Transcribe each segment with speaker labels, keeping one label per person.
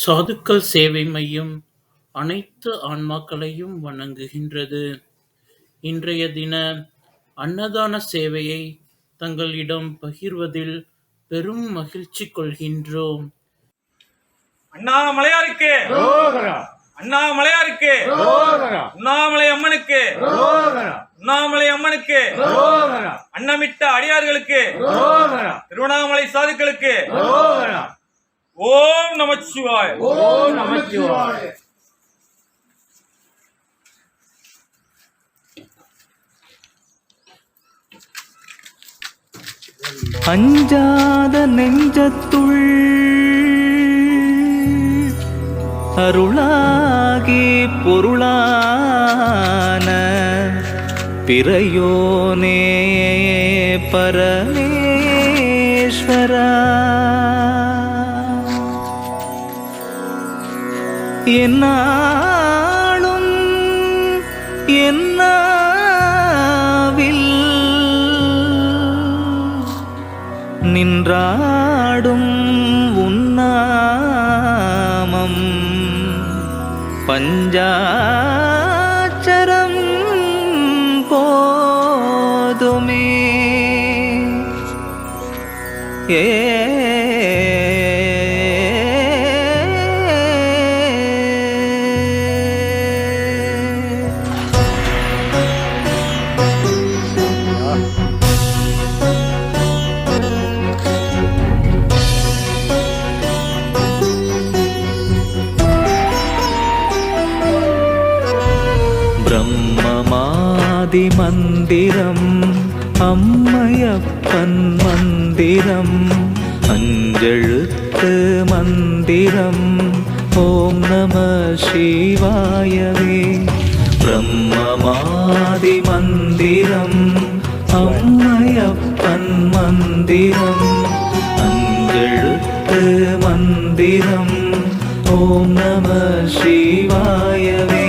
Speaker 1: சாதுக்கள் சேவை மையம் அனைத்து ஆன்மாக்களையும் வணங்குகின்றது. இன்றைய தின அன்னதான சேவையை தங்களிடம் பகிர்வதில் பெரும் மகிழ்ச்சி கொள்கின்றோம்.
Speaker 2: அண்ணாமலையாருக்கு அண்ணாமலையாருக்கு உண்ணாமலை அம்மனுக்கு உண்ணாமலை அம்மனுக்கு அன்னமிட்ட அடியார்களுக்கு திருவண்ணாமலை சாதுக்களுக்கு ஓம் நமச்சிவாய.
Speaker 3: ஓம் நமச்சிவாய.
Speaker 4: அஞ்சாத நெஞ்சத்துள் அருளாகி பொருளான பிறையோனே பரமேஸ்வரா, என்னாலும் என்னாவில் நின்றாடும் உன்னாமம் பஞ்சாட்சரம் போதுமே. பிரம்மமாதி மந்திரம் அம்மையப்பன் மந்திரம் அஞ்செழுத்து மந்திரம் ஓம் நம சிவாயவே. பிரம்மமாதி மந்திரம் அம்மையப்பன் மந்திரம் அஞ்செழுத்து மந்திரம் ஓம் நம சிவாயவே.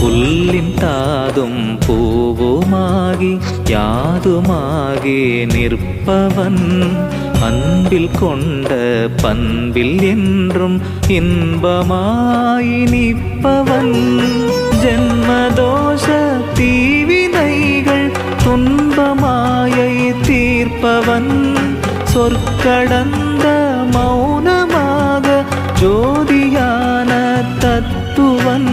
Speaker 4: புல்லின் தாதும் பூவுமாகி யாதுமாகி நிற்பவன் அன்பில் கொண்ட பண்பில் என்றும் இன்பமாய் நிற்பவன். ஜென்மதோஷ தீவினைகள் துன்பமாயை தீர்ப்பவன். சொற்கடந்த மௌனமாக ஜோதியான தத்துவன்.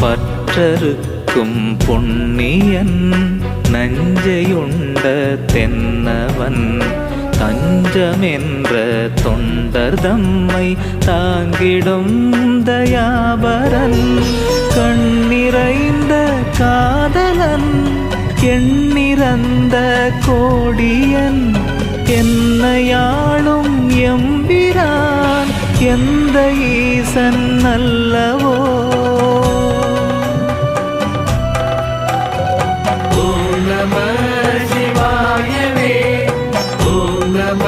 Speaker 4: பற்றறுக்கும் பொன்னியன் நஞ்சையுண்ட தென்னவன் தஞ்சமென்ற தொண்டர் தம்மை தாங்கிடும் தயாபரன். கண்ணிறைந்த காதலன் எண்ணிறந்த கோடியன் என்னையாளும் எம்பிரான் எந்த ஈசன் அல்லவோ.
Speaker 3: ஓம் நம சிவாயவே. ஓம் நம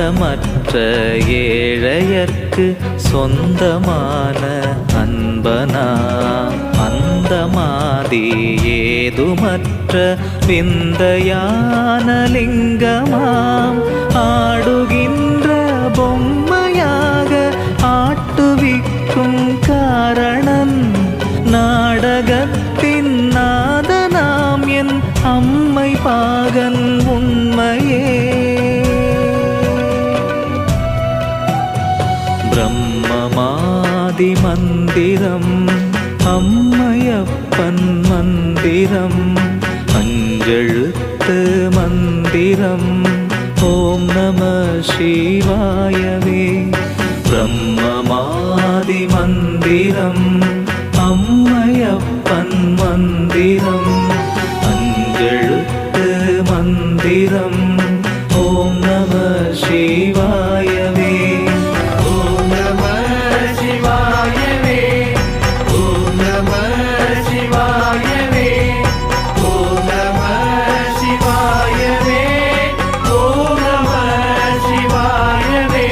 Speaker 4: அச்சமற்ற ஏழையர்க்கு சொந்தமான அன்பனாம் அந்தமாதி ஏதுமற்ற விந்தையான லிங்கமாம் ஆடுகின்ற பொம்மையாக ஆட்டுவிக்கும் காரணன் நாடகத்தின் நாதனாம் என் அம்மை பாகன் உண்மையே. பிரம்மமாதி மந்திரம் அம்மையப்பன் மந்திரம் அஞ்செழுத்து மந்திரம் ஓம் நம சிவாயவே. பிரம்மமாதி மந்திரம் அம்மையப்பன் மந்திரம் அஞ்செழுத்து மந்திரம் ஓம் நம சிவாயவே. ஓம் நம சிவாயவே. ஓம் நம சிவாயவே. ஓம் நம சிவாயவே. ஓம் நம சிவாயவே.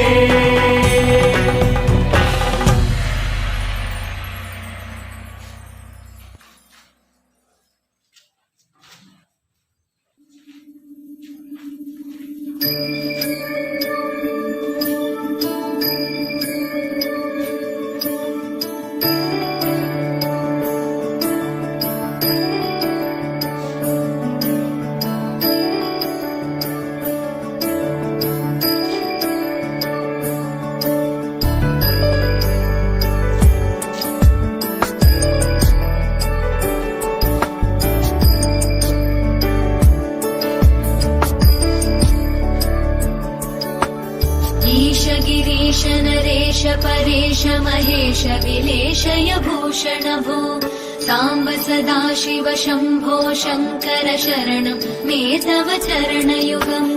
Speaker 5: गिरीश नरेश परेश महेश विलेशय भूषण भो ताम्ब सदा शिव शम्भो शङ्कर शरणं मे तव चरणयुगम्।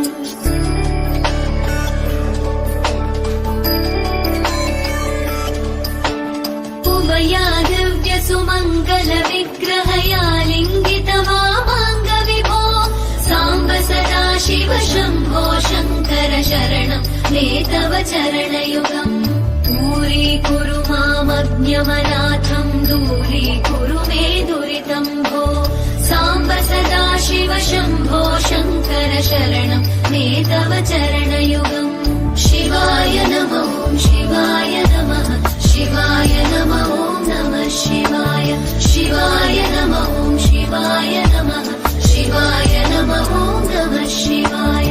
Speaker 5: उमया दिव्य सुमङ्गल विग्रहया लिङ्गित वामाङ्ग विभो साम्ब सदा शिव शम्भो शङ्कर शरणं मे तव चरणयुगम्। दूरीकुरु मामज्ञमनाथं दूरीकुरु मे दुरितं भो साम्ब सदा शिव शम्भो शङ्कर शरणं मे तव चरणयुगम्। शिवाय नमः शिवाय नमः शिवाय नमः नमः शिवाय शिवाय नमः शिवाय नमः शिवाय नमः नमः शिवाय।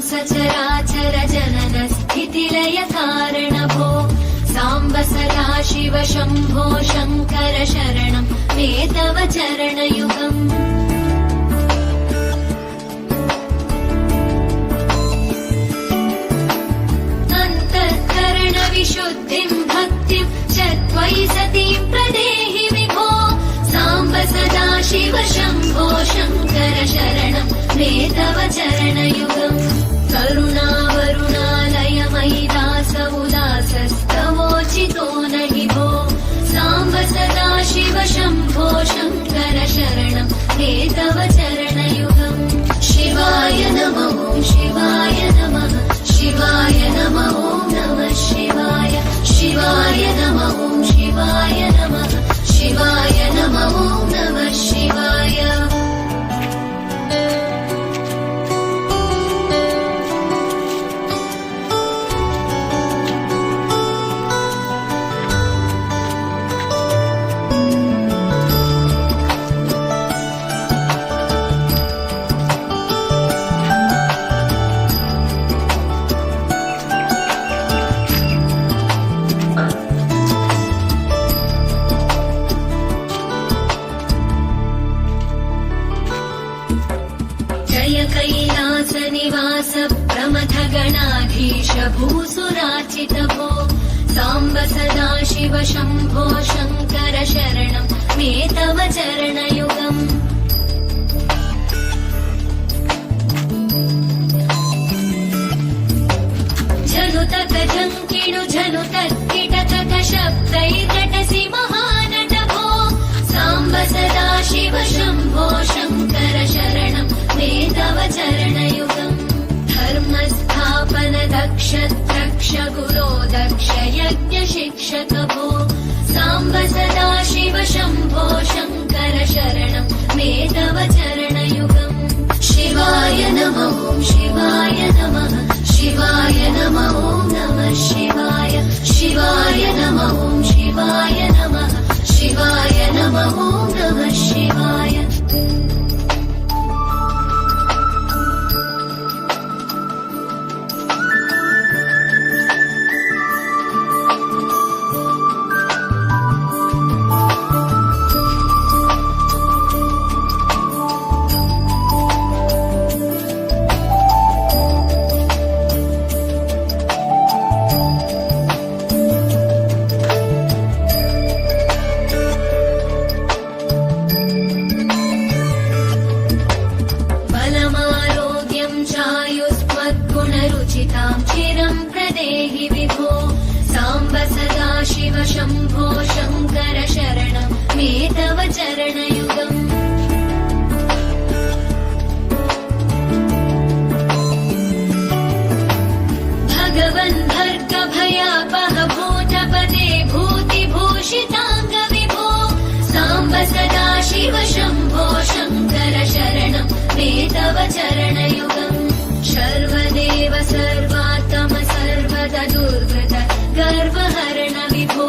Speaker 5: सचराचर जनन स्थितिलय कारण भो साम्ब सदा शिव शम्भो शङ्कर शरणं मे तव चरणयुगम्। अन्तःकरण विशुद्धिं भक्तिं च त्वयि सतीं प्रदेहि विभो साम्ब सदा शिव शम्भो शङ्कर शरणं मे तव चरणयुगम्। करुणावरुणालय मयि दास उदासस्तवोचितो नहि भो साम्ब सदा शिव शम्भो शङ्कर शरणं मे तव चरणयुगम्। शिवाय नमः शिवाय नमः शिवाय नमः नमः शिवाय शिवाय नमः शिवाय नमः शिवाय नमः नमः शिवाय। प्रमथ गणाधीश भूसुरार्चित भो साम्ब सदा शिव शम्भो शङ्कर शरणं मे तव चरणयुगम् झनुतक जङ्किणु झनुतक्किटतक शब्दैकटसि महानट भो साम्ब सदा शिव शम्भो शङ्कर शरणं मे तव चरणयुगम् धर्मस्थापन दक्ष द्रक्ष गुरो दक्ष यज्ञ शिक्षक भो साम्ब सदा शिव शम्भो शङ्कर शरणं मे तव चरणयुगम् शिवाय नमः शिवाय नमः शिवाय नमः नमः शिवाय शिवाय नमः शिवाय नमः शिवाय नमः नमः शिवाय रुचितां चिरं प्रदेहि विभो साम्ब सदा शिव शम्भो शङ्कर शरणं मे तव चरणयुगम् भगवन् भर्ग भयापह भूतपदे भूतिभूषिताङ्ग विभो साम्ब सदा शिव शम्भो शङ्कर शरणं मे तव चरणयुगम् सर्वदेव सर्वात्म सर्वद दुर्गत गर्वहरण विभो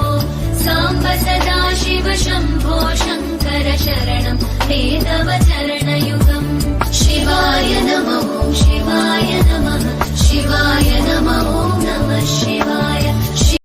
Speaker 5: साम्ब सदा शिव शम्भो शङ्कर शरणं मे तव चरणयुगम् शिवाय नमः शिवाय नमः